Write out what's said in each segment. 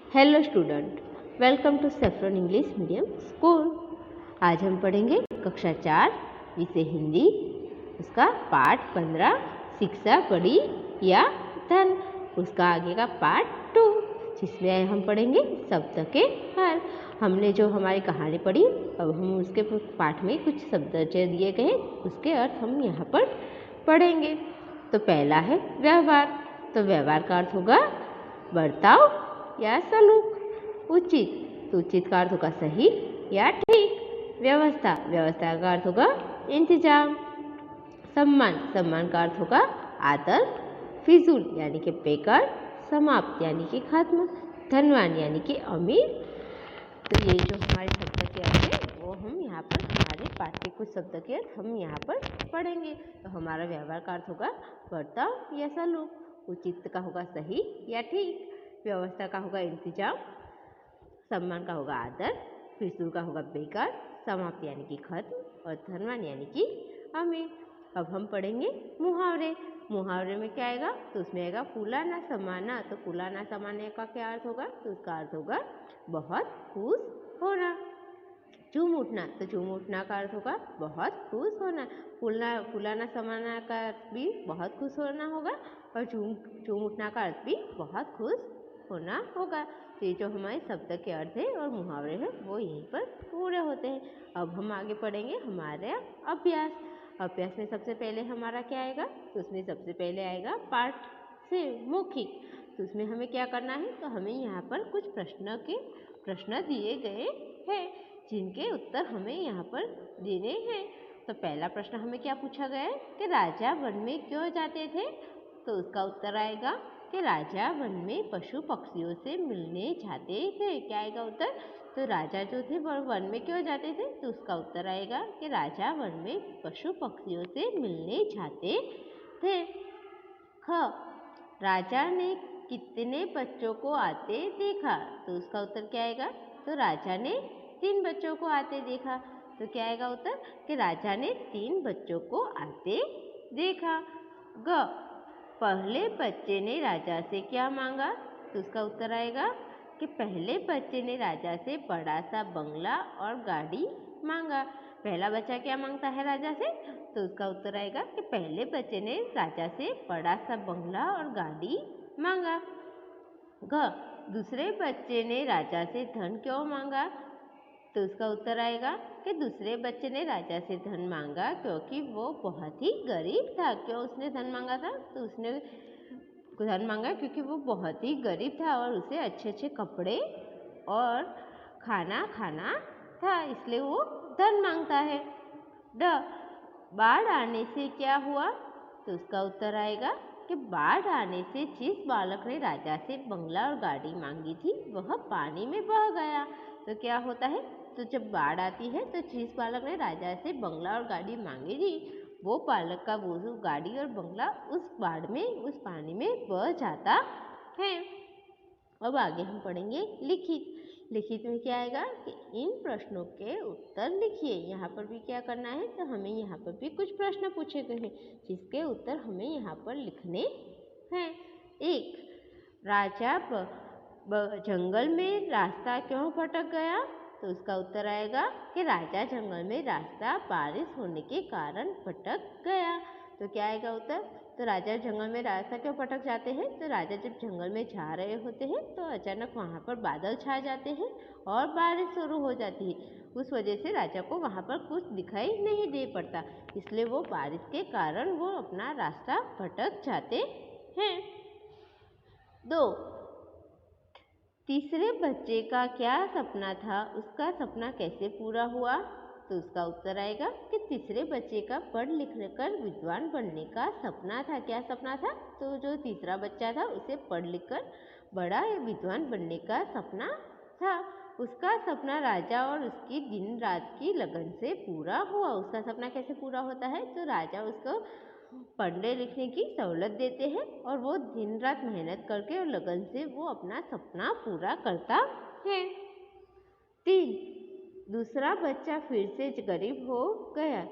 Hello student, welcome to Saffron English medium school. आज हम पढ़ेंगे कक्षा 4 विषय हिंदी, उसका पाठ 15 शिक्षा बड़ी या धन, उसका आगे का पार्ट 2 जिसमें हम पढ़ेंगे शब्द के अर्थ। हमने जो हमारी कहानी पढ़ी, अब हम उसके पाठ में कुछ शब्द दिए गए, उसके अर्थ हम यहाँ पर पढ़ेंगे। तो पहला है व्यवहार। तो व्यवहार का अर्थ होगा बर्ताव या सलूक। उचित, तो उचित का अर्थ होगा सही या ठीक। व्यवस्था, व्यवस्था का अर्थ होगा इंतजाम। सम्मान, सम्मान का अर्थ होगा आदर। फिजूल यानी कि बेकार। समाप्त यानी कि खत्म। धनवान यानी कि अमीर। तो ये जो हमारे शब्द के अर्थ है वो हम यहाँ पर हमारे पाठ के कुछ शब्द के अर्थ हम यहाँ पर पढ़ेंगे। तो हमारा व्यवहार का अर्थ होगा बर्ताव या सलूक। उचित का होगा सही या ठीक। व्यवस्था का होगा इंतजाम। सम्मान का होगा आदर। फिजूल का होगा बेकार। समाप्त यानी कि खत्म। और धनवान यानी कि अमीर। अब हम पढ़ेंगे मुहावरे। मुहावरे में क्या आएगा? तो उसमें आएगा फूलाना समाना। तो फूलाना समाने का क्या अर्थ होगा? तो उसका अर्थ होगा बहुत खुश होना। झूम उठना, तो झूम उठना का अर्थ होगा बहुत खुश होना। फुलाना समाना का अर्थ भी बहुत खुश होना होगा, और झूम उठना का अर्थ भी बहुत खुश होना होगा। तो ये जो हमारे शब्द के अर्थ है और मुहावरे हैं वो यहीं पर पूरे होते हैं। अब हम आगे पढ़ेंगे हमारे अभ्यास। अभ्यास में सबसे पहले हमारा क्या आएगा? तो उसमें सबसे पहले आएगा पाठ से मौखिक। तो उसमें हमें क्या करना है? तो हमें यहाँ पर कुछ प्रश्न दिए गए हैं जिनके उत्तर हमें यहाँ पर देने हैं। तो पहला प्रश्न हमें क्या पूछा गया है कि राजा वन में क्यों जाते थे? तो उसका उत्तर आएगा कि राजा वन में पशु पक्षियों से मिलने जाते थे। क्या आएगा उत्तर? तो राजा जो थे वो वन में क्यों जाते थे? तो उसका उत्तर आएगा कि राजा वन में पशु पक्षियों से मिलने जाते थे। ख, राजा ने कितने बच्चों को आते देखा? तो उसका उत्तर क्या आएगा? तो राजा ने 3 बच्चों को आते देखा। तो क्या आएगा उत्तर? कि राजा ने 3 बच्चों को आते देखा। ग, पहले बच्चे ने राजा से क्या मांगा? तो उसका उत्तर आएगा कि पहले बच्चे ने राजा से बड़ा सा बंगला और गाड़ी मांगा। पहला बच्चा क्या मांगता है राजा से? तो उसका उत्तर आएगा कि पहले बच्चे ने राजा से बड़ा सा बंगला और गाड़ी मांगा। घ, दूसरे बच्चे ने राजा से धन क्यों मांगा? तो उसका उत्तर आएगा कि दूसरे बच्चे ने राजा से धन मांगा क्योंकि वो बहुत ही गरीब था। क्यों उसने धन मांगा था? तो उसने धन मांगा क्योंकि वो बहुत ही गरीब था और उसे अच्छे अच्छे कपड़े और खाना खाना था, इसलिए वो धन मांगता है। ड, बाढ़ आने से क्या हुआ? तो उसका उत्तर आएगा कि बाढ़ आने से जिस बालक ने राजा से बंगला और गाड़ी मांगी थी वह पानी में बह गया। तो क्या होता है? तो जब बाढ़ आती है तो जिस बालक ने राजा से बंगला और गाड़ी मांगी थी वो बालक का वो गाड़ी और बंगला उस बाढ़ में, उस पानी में बह जाता है। अब आगे हम पढ़ेंगे लिखित। लिखित में क्या आएगा कि इन प्रश्नों के उत्तर लिखिए। यहाँ पर भी क्या करना है? तो हमें यहाँ पर भी कुछ प्रश्न पूछे गए हैं जिसके उत्तर हमें यहाँ पर लिखने हैं। 1, राजा जंगल में रास्ता क्यों भटक गया? तो उसका उत्तर आएगा कि राजा जंगल में रास्ता बारिश होने के कारण भटक गया। तो क्या आएगा उत्तर? तो राजा जंगल में रास्ता क्यों भटक जाते हैं? तो राजा जब जंगल में जा रहे होते हैं तो अचानक वहाँ पर बादल छा जाते हैं और बारिश शुरू हो जाती है। उस वजह से राजा को वहाँ पर कुछ दिखाई नहीं दे पड़ता, इसलिए वो बारिश के कारण वो अपना रास्ता भटक जाते हैं। 2, तीसरे बच्चे का क्या सपना था? उसका सपना कैसे पूरा हुआ? तो उसका उत्तर आएगा कि तीसरे बच्चे का पढ़ लिख कर विद्वान बनने का सपना था। क्या सपना था? तो जो तीसरा बच्चा था उसे पढ़ लिख कर बड़ा विद्वान बनने का सपना था। उसका सपना राजा और उसकी दिन रात की लगन से पूरा हुआ। उसका सपना कैसे पूरा होता है? तो राजा उसको पढ़ने लिखने की सहूलत देते हैं और वो दिन रात मेहनत करके और लगन से वो अपना सपना पूरा करता है। 3, दूसरा बच्चा फिर से गरीब हो गया।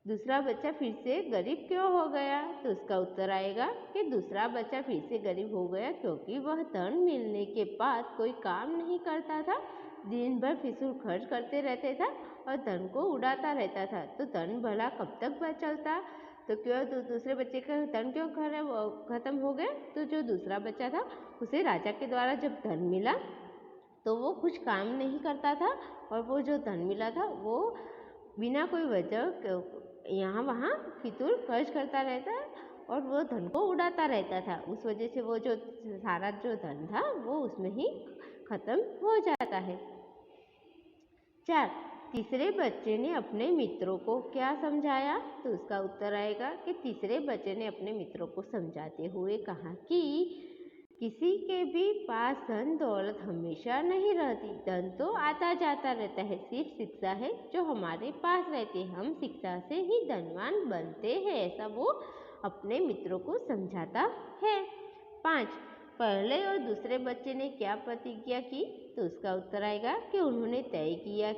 दूसरा बच्चा फिर से गरीब क्यों हो गया? तो उसका उत्तर आएगा कि दूसरा बच्चा फिर से गरीब हो गया क्योंकि वह धन मिलने के बाद कोई काम नहीं करता था, दिन भर फिजूल खर्च करते रहते था और धन को उड़ाता रहता था। तो धन भला कब तक चलता? तो क्यों तो दूसरे बच्चे का धन क्यों खत्म हो गया? तो जो दूसरा बच्चा था उसे राजा के द्वारा जब धन मिला तो वो कुछ काम नहीं करता था और वो जो धन मिला था वो बिना कोई वजह यहाँ वहाँ फिजूल खर्च करता रहता और वो धन को उड़ाता रहता था। उस वजह से वो जो सारा जो धन था वो उसमें ही खत्म हो जाता है। 4. तीसरे बच्चे ने अपने मित्रों को क्या समझाया? तो उसका उत्तर आएगा कि तीसरे बच्चे ने अपने मित्रों को समझाते हुए कहा कि किसी के भी पास धन दौलत हमेशा नहीं रहती। धन तो आता जाता रहता है, सिर्फ शिक्षा है जो हमारे पास रहती है। हम शिक्षा से ही धनवान बनते हैं, ऐसा वो अपने मित्रों को समझाता है। 5. पहले और दूसरे बच्चे ने क्या प्रतिज्ञा की? तो उसका उत्तर आएगा कि उन्होंने तय किया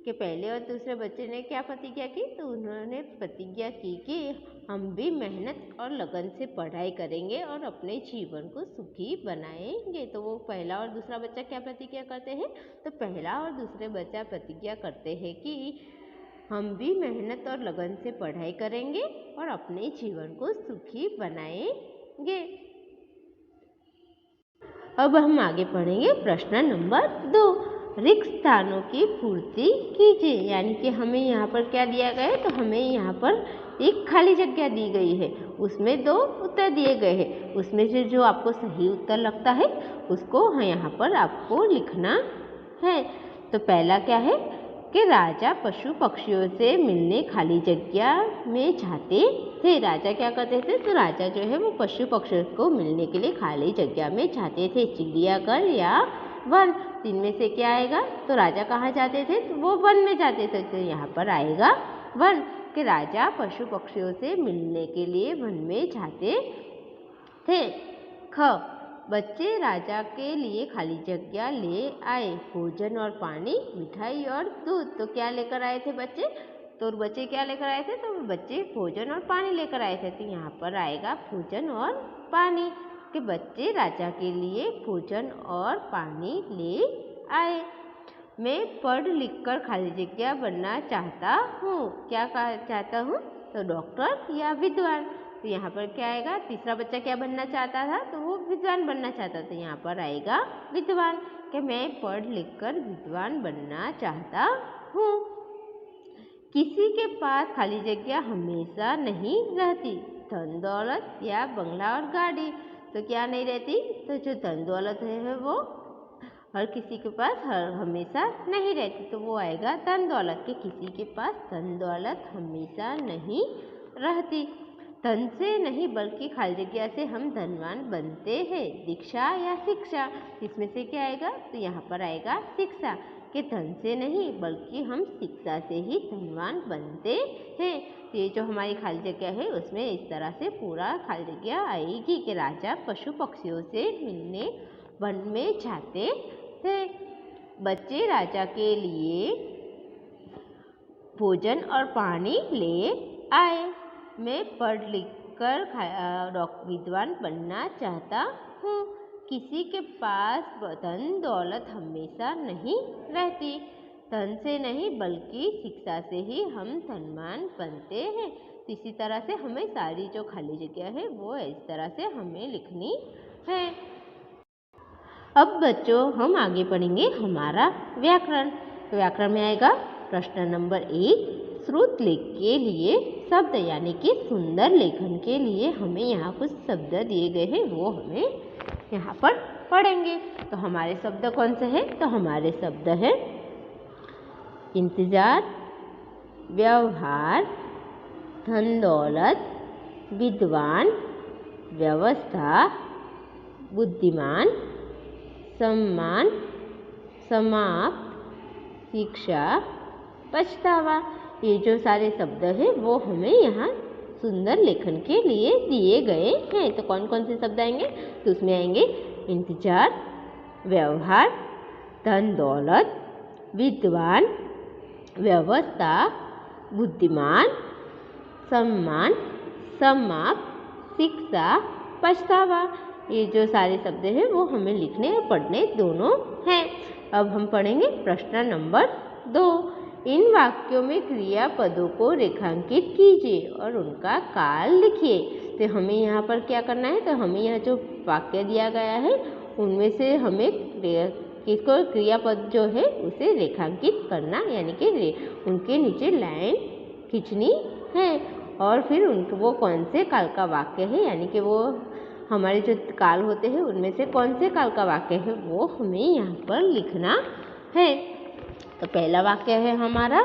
कि पहले और दूसरे बच्चे ने क्या प्रतिज्ञा की? तो उन्होंने प्रतिज्ञा की कि हम भी मेहनत और लगन से पढ़ाई करेंगे और अपने जीवन को सुखी बनाएंगे। तो वो पहला और दूसरा बच्चा क्या प्रतिज्ञा करते हैं? तो पहला और दूसरे बच्चा प्रतिज्ञा करते हैं कि हम भी मेहनत और लगन से पढ़ाई करेंगे और अपने जीवन को सुखी बनाएंगे। अब हम आगे पढ़ेंगे प्रश्न नंबर 2। रिक्त स्थानों की पूर्ति कीजिए। यानी कि हमें यहाँ पर क्या दिया गया है? तो हमें यहाँ पर एक खाली जगह दी गई है, उसमें 2 उत्तर दिए गए हैं। उसमें से जो आपको सही उत्तर लगता है उसको यहाँ पर आपको लिखना है। तो पहला क्या है कि राजा पशु पक्षियों से मिलने खाली जगह में जाते थे। राजा क्या करते थे? तो राजा जो है वो पशु पक्षियों को मिलने के लिए खाली जगह में जाते थे, चिड़ियाघर या वन। इनमें से क्या आएगा? तो राजा कहाँ जाते थे? तो वो वन में जाते थे। तो यहाँ पर आएगा वन, कि राजा पशु पक्षियों से मिलने के लिए वन में जाते थे। ख. बच्चे राजा के लिए खाली जगह ले आए, भोजन और पानी, मिठाई और दूध। तो क्या लेकर आए थे बच्चे? तो बच्चे क्या लेकर आए थे? तो बच्चे भोजन और पानी लेकर आए थे। तो यहाँ पर आएगा भोजन और पानी, कि बच्चे राजा के लिए भोजन और पानी ले आए। मैं पढ़ लिख कर खाली जगह बनना चाहता हूँ। क्या चाहता हूँ? तो डॉक्टर या विद्वान। तो यहाँ पर क्या आएगा? तीसरा बच्चा क्या बनना चाहता था? तो वो विद्वान बनना चाहता था। यहाँ पर आएगा विद्वान, कि मैं पढ़ लिख कर विद्वान बनना चाहता हूँ। किसी के पास खाली जगह हमेशा नहीं रहती, धन दौलत या बंगला और गाड़ी। तो क्या नहीं रहती? तो जो धन दौलत है वो हर किसी के पास हमेशा नहीं रहती। तो वो आएगा धन दौलत, के किसी के पास धन दौलत हमेशा नहीं रहती। धन से नहीं बल्कि खाली जगह से हम धनवान बनते हैं। दीक्षा या शिक्षा, इसमें से क्या आएगा? तो यहाँ पर आएगा शिक्षा, कि धन से नहीं बल्कि हम शिक्षा से ही धनवान बनते हैं। तो ये जो हमारी खाली जगह है उसमें इस तरह से पूरा खाली जगह आएगी कि राजा पशु पक्षियों से मिलने वन में जाते थे। बच्चे राजा के लिए भोजन और पानी ले आए। मैं पढ़ लिख कर विद्वान बनना चाहता हूँ। किसी के पास धन दौलत हमेशा नहीं रहती, धन से नहीं बल्कि शिक्षा से ही हम धनवान बनते हैं। तो इसी तरह से हमें सारी जो खाली जगह है वो इस तरह से हमें लिखनी है। अब बच्चों हम आगे पढ़ेंगे हमारा व्याकरण। तो व्याकरण में आएगा प्रश्न नंबर 1। श्रुत लेख के लिए शब्द, यानी कि सुंदर लेखन के लिए हमें यहाँ कुछ शब्द दिए गए हैं, वो हमें यहाँ पर पढ़ेंगे। तो हमारे शब्द कौन से हैं? तो हमारे शब्द हैं इंतजार, व्यवहार, धन दौलत, विद्वान, व्यवस्था, बुद्धिमान, सम्मान, समाप्त, शिक्षा, पछतावा। ये जो सारे शब्द हैं वो हमें यहाँ सुंदर लेखन के लिए दिए गए हैं। तो कौन कौन से शब्द आएंगे? तो उसमें आएंगे इंतजार, व्यवहार, धन दौलत, विद्वान, व्यवस्था, बुद्धिमान, सम्मान, समाप, शिक्षा, पछतावा। ये जो सारे शब्द हैं वो हमें लिखने और पढ़ने दोनों हैं। अब हम पढ़ेंगे प्रश्न नंबर 2। इन वाक्यों में क्रियापदों को रेखांकित कीजिए और उनका काल लिखिए। तो हमें यहाँ पर क्या करना है, तो हमें यह जो वाक्य दिया गया है उनमें से हमें किसको क्रियापद जो है उसे रेखांकित करना, यानी कि उनके नीचे लाइन खींचनी है। और फिर वो कौन से काल का वाक्य है, यानी कि वो हमारे जो काल होते हैं उनमें से कौन से काल का वाक्य है वो हमें यहाँ पर लिखना है। तो पहला वाक्य है हमारा,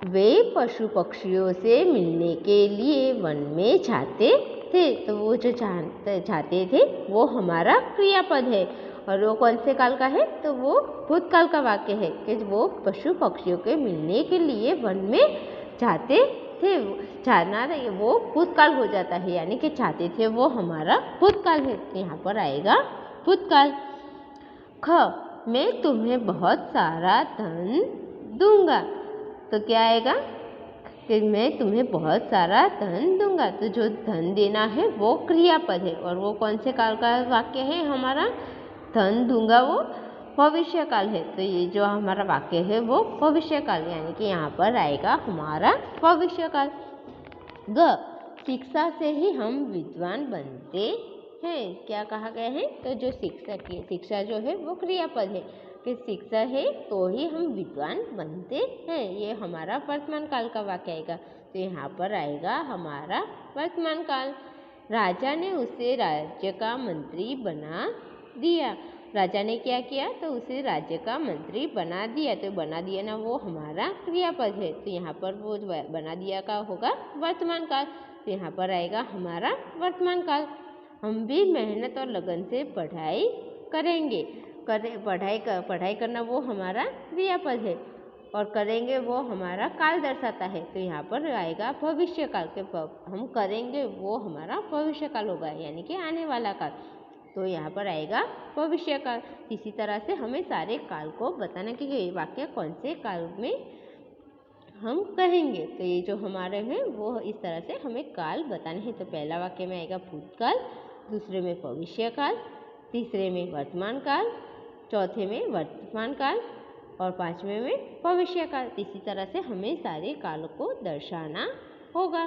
वे पशु पक्षियों से मिलने के लिए वन में जाते थे। तो वो जो जाते थे वो हमारा क्रियापद है। और वो कौन से काल का है, तो वो भूतकाल का वाक्य है कि वो पशु पक्षियों के मिलने के लिए वन में जाते थे। जाना वो भूतकाल हो जाता है, यानी कि जाते थे वो हमारा भूतकाल है। यहाँ पर आएगा भूतकाल। ख, मैं तुम्हें बहुत सारा धन दूंगा। तो क्या आएगा कि मैं तुम्हें बहुत सारा धन दूंगा। तो जो धन देना है वो क्रियापद है। और वो कौन से काल का वाक्य है हमारा, धन दूंगा वो भविष्यकाल है। तो ये जो हमारा वाक्य है वो भविष्यकाल, यानी कि यहाँ पर आएगा हमारा भविष्यकाल। ग, शिक्षा से ही हम विद्वान बनते हैं। क्या कहा गया है, तो जो शिक्षा जो है वो क्रियापद है कि शिक्षा है तो ही हम विद्वान बनते हैं। ये हमारा वर्तमान काल का वाक्य आएगा। तो यहाँ पर आएगा हमारा वर्तमान काल। राजा ने उसे राज्य का मंत्री बना दिया। राजा ने क्या किया, तो उसे राज्य का मंत्री बना दिया। तो बना दिया ना वो हमारा क्रियापद है। तो यहाँ पर वो बना दिया का होगा वर्तमान काल। तो यहाँ पर आएगा हमारा वर्तमान काल। हम भी मेहनत और लगन से पढ़ाई करेंगे। पढ़ाई करना वो हमारा क्रियापद है। और करेंगे वो हमारा काल दर्शाता है। तो यहाँ पर आएगा भविष्य काल के हम करेंगे वो हमारा भविष्य काल होगा, यानी कि आने वाला काल। तो यहाँ पर आएगा भविष्य काल। इसी तरह से हमें सारे काल को बताना कि ये वाक्य कौन से काल में हम कहेंगे। तो ये जो हमारे हैं वो इस तरह से हमें काल बताने हैं। तो पहला वाक्य में आएगा भूतकाल, दूसरे में भविष्य काल, तीसरे में वर्तमान काल, चौथे में वर्तमान काल और पांचवें में भविष्य काल। इसी तरह से हमें सारे काल को दर्शाना होगा।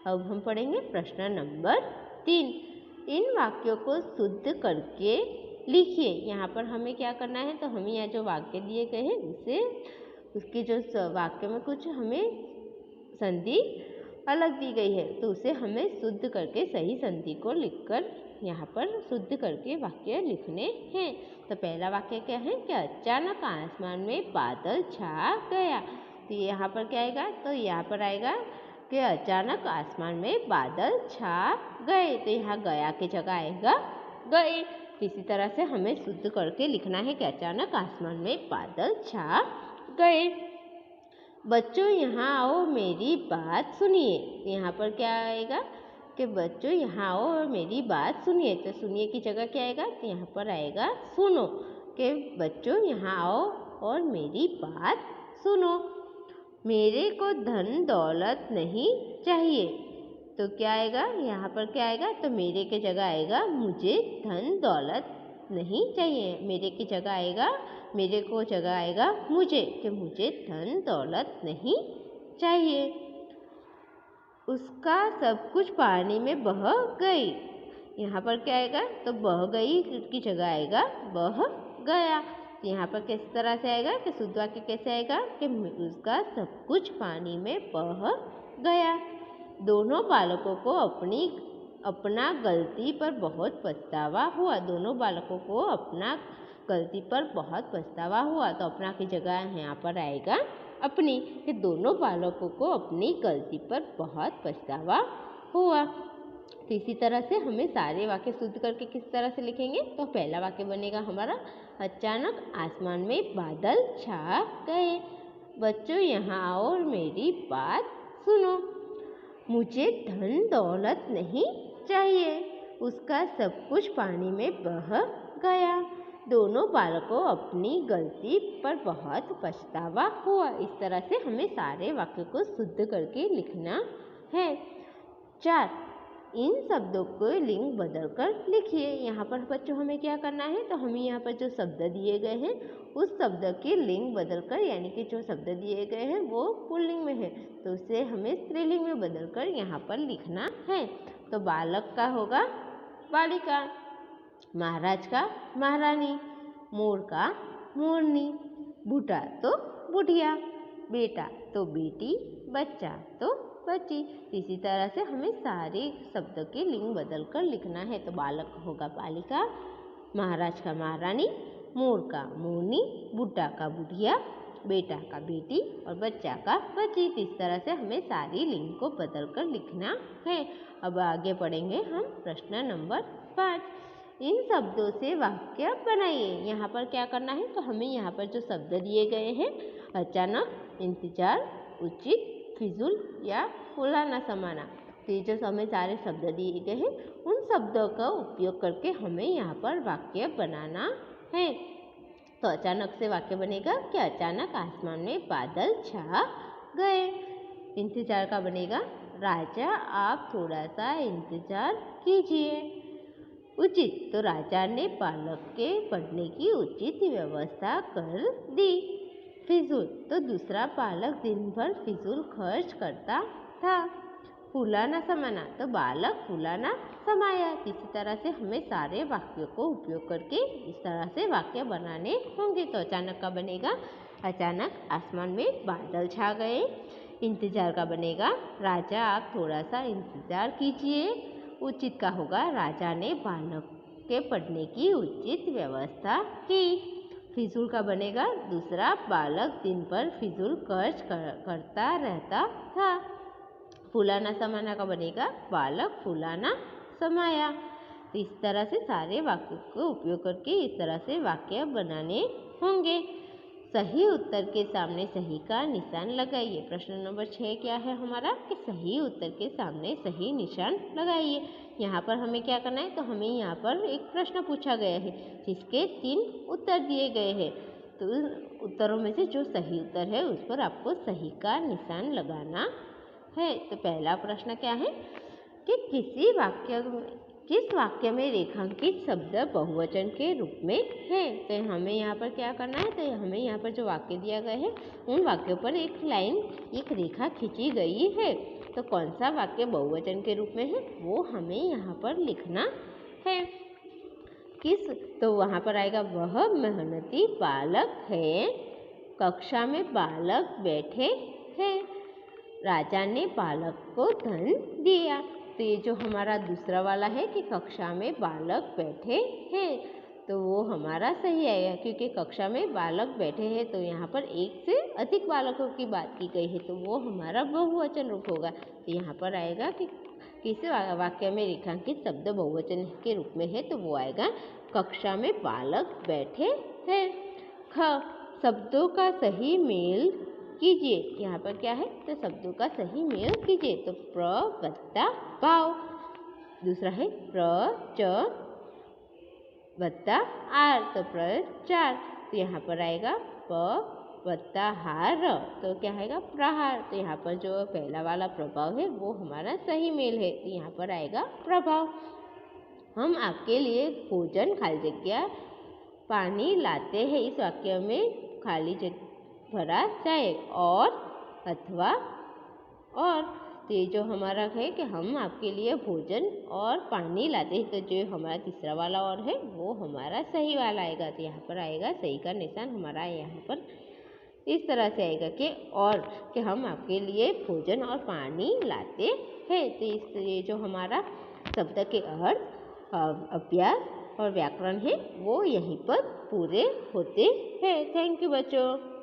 अब हम पढ़ेंगे प्रश्न नंबर 3। इन वाक्यों को शुद्ध करके लिखिए। यहाँ पर हमें क्या करना है, तो हमें यहाँ जो वाक्य दिए गए हैं उसके जो वाक्य में कुछ हमें संधि अलग दी गई है, तो उसे हमें शुद्ध करके सही संधि को लिखकर यहाँ पर शुद्ध करके वाक्य लिखने हैं। तो पहला वाक्य क्या है कि अचानक आसमान में बादल छा गया। तो यहाँ पर क्या आएगा, तो यहाँ पर आएगा कि अचानक आसमान में बादल छा गए। तो यहाँ गया की जगह आएगा गए। इसी तरह से हमें शुद्ध करके लिखना है कि अचानक आसमान में बादल छा गए। बच्चों यहाँ आओ मेरी बात सुनिए। यहाँ पर क्या आएगा कि बच्चों यहाँ आओ और मेरी बात सुनिए। तो सुनिए की जगह क्या आएगा, तो यहाँ पर आएगा सुनो कि बच्चों यहाँ आओ और मेरी बात सुनो। मेरे को धन दौलत नहीं चाहिए। तो क्या आएगा, यहाँ पर क्या आएगा, तो मेरे के जगह आएगा मुझे धन दौलत नहीं चाहिए। मेरे की जगह आएगा, मेरे को जगह आएगा मुझे, कि मुझे धन दौलत नहीं चाहिए। उसका सब कुछ पानी में बह गई। यहाँ पर क्या आएगा, तो बह गई की जगह आएगा बह गया। यहाँ पर किस तरह से आएगा कि शुद्ध वाक्य कैसे आएगा कि उसका सब कुछ पानी में बह गया। दोनों बालकों को अपना गलती पर बहुत पछतावा हुआ। दोनों बालकों को अपना गलती पर बहुत पछतावा हुआ। तो अपना की जगह यहाँ पर आएगा अपनी, कि दोनों बालकों को अपनी गलती पर बहुत पछतावा हुआ। तो इसी तरह से हमें सारे वाक्य शुद्ध करके किस तरह से लिखेंगे, तो पहला वाक्य बनेगा हमारा अचानक आसमान में बादल छा गए। बच्चों यहाँ आओ और मेरी बात सुनो। मुझे धन दौलत नहीं चाहिए। उसका सब कुछ पानी में बह गया। दोनों बालकों अपनी गलती पर बहुत पछतावा हुआ। इस तरह से हमें सारे वाक्य को शुद्ध करके लिखना है। 4, इन शब्दों को लिंग बदलकर लिखिए। यहाँ पर बच्चों हमें क्या करना है, तो हमें यहाँ पर जो शब्द दिए गए हैं उस शब्द के लिंग बदलकर, यानी कि जो शब्द दिए गए हैं वो पुल्लिंग में है तो उसे हमें स्त्रीलिंग में बदलकर यहाँ पर लिखना है। तो बालक का होगा बालिका, महाराज का महारानी, मोर का मोरनी, बूढ़ा तो बुढ़िया, बेटा तो बेटी, बच्चा तो बच्ची। इसी तरह से हमें सारे शब्दों के लिंग बदलकर लिखना है। तो बालक होगा बालिका, महाराज का महारानी, मोर का मोरनी, बूढ़ा का बुढ़िया, बेटा का बेटी और बच्चा का बच्ची। इस तरह से हमें सारी लिंग को बदलकर लिखना है। अब आगे पढ़ेंगे हम प्रश्न नंबर 5। इन शब्दों से वाक्य बनाइए। यहाँ पर क्या करना है, तो हमें यहाँ पर जो शब्द दिए गए हैं अचानक, इंतजार, उचित, फिजूल या फुलाना समाना, तो ये जो हमें सारे शब्द दिए गए हैं उन शब्दों का उपयोग करके हमें यहाँ पर वाक्य बनाना है। तो अचानक से वाक्य बनेगा कि अचानक आसमान में बादल छा गए। इंतजार का बनेगा राजा आप थोड़ा सा इंतजार कीजिए। उचित, तो राजा ने बालक के पढ़ने की उचित व्यवस्था कर दी। फिजूल, तो दूसरा बालक दिन भर फिजूल खर्च करता था। फुलाना समाना, तो बालक फुलाना समाया। इसी तरह से हमें सारे वाक्यों को उपयोग करके इस तरह से वाक्य बनाने होंगे। तो अचानक का बनेगा अचानक आसमान में बादल छा गए। इंतजार का बनेगा राजा आप थोड़ा सा इंतजार कीजिए। उचित का होगा राजा ने बालक के पढ़ने की उचित व्यवस्था की। फिजूल का बनेगा दूसरा बालक दिन भर फिजूल खर्च करता रहता था। फुलाना समाना का बनेगा बालक फुलाना समाया। तो इस तरह से सारे वाक्यों को उपयोग करके इस तरह से वाक्य बनाने होंगे। सही उत्तर के सामने सही का निशान लगाइए। प्रश्न नंबर 6 क्या है हमारा, कि सही उत्तर के सामने सही निशान लगाइए। यहाँ पर हमें क्या करना है, तो हमें यहाँ पर एक प्रश्न पूछा गया है जिसके 3 उत्तर दिए गए हैं। तो उन उत्तरों में से जो सही उत्तर है उस पर आपको सही का निशान लगाना है। तो पहला प्रश्न क्या है कि किस वाक्य में रेखांकित शब्द बहुवचन के रूप में है। तो हमें यहाँ पर क्या करना है, तो हमें यहाँ पर जो वाक्य दिया गया है उन वाक्यों पर एक लाइन, एक रेखा खींची गई है। तो कौन सा वाक्य बहुवचन के रूप में है वो हमें यहाँ पर लिखना है। तो वहाँ पर आएगा वह मेहनती बालक है, कक्षा में बालक बैठे हैं, राजा ने बालक को धन दिया। तो ये जो हमारा दूसरा वाला है कि कक्षा में बालक बैठे हैं, तो वो हमारा सही आएगा क्योंकि कक्षा में बालक बैठे हैं तो यहाँ पर एक से अधिक बालकों की बात की गई है तो वो हमारा बहुवचन रूप होगा। तो यहाँ पर आएगा कि किस वाक्य में रेखांकित शब्द बहुवचन के रूप में है, तो वो आएगा कक्षा में बालक बैठे हैं। ख, शब्दों का सही मेल कीजिए। यहाँ पर क्या है, तो शब्दों का सही मेल कीजिए। तो प्र वत्ता भाव, दूसरा है प्र च वत्ता आर, तो प्रचार। तो यहाँ पर आएगा प वत्ता हार, तो क्या आएगा प्रहार। तो यहाँ पर जो पहला वाला प्रभाव है वो हमारा सही मेल है, तो यहाँ पर आएगा प्रभाव। हम आपके लिए भोजन खाली जगह पानी लाते हैं। इस वाक्य में खाली जगह भरा जाए और अथवा और। तो ये जो हमारा है कि हम आपके लिए भोजन और पानी लाते हैं, तो जो हमारा तीसरा वाला और है वो हमारा सही वाला आएगा। तो यहाँ पर आएगा सही का निशान हमारा यहाँ पर इस तरह से आएगा कि और कि हम आपके लिए भोजन और पानी लाते हैं। तो ये जो हमारा शब्द के अर्थ, अभ्यास और व्याकरण है वो यहीं पर पूरे होते हैं। थैंक यू बच्चों।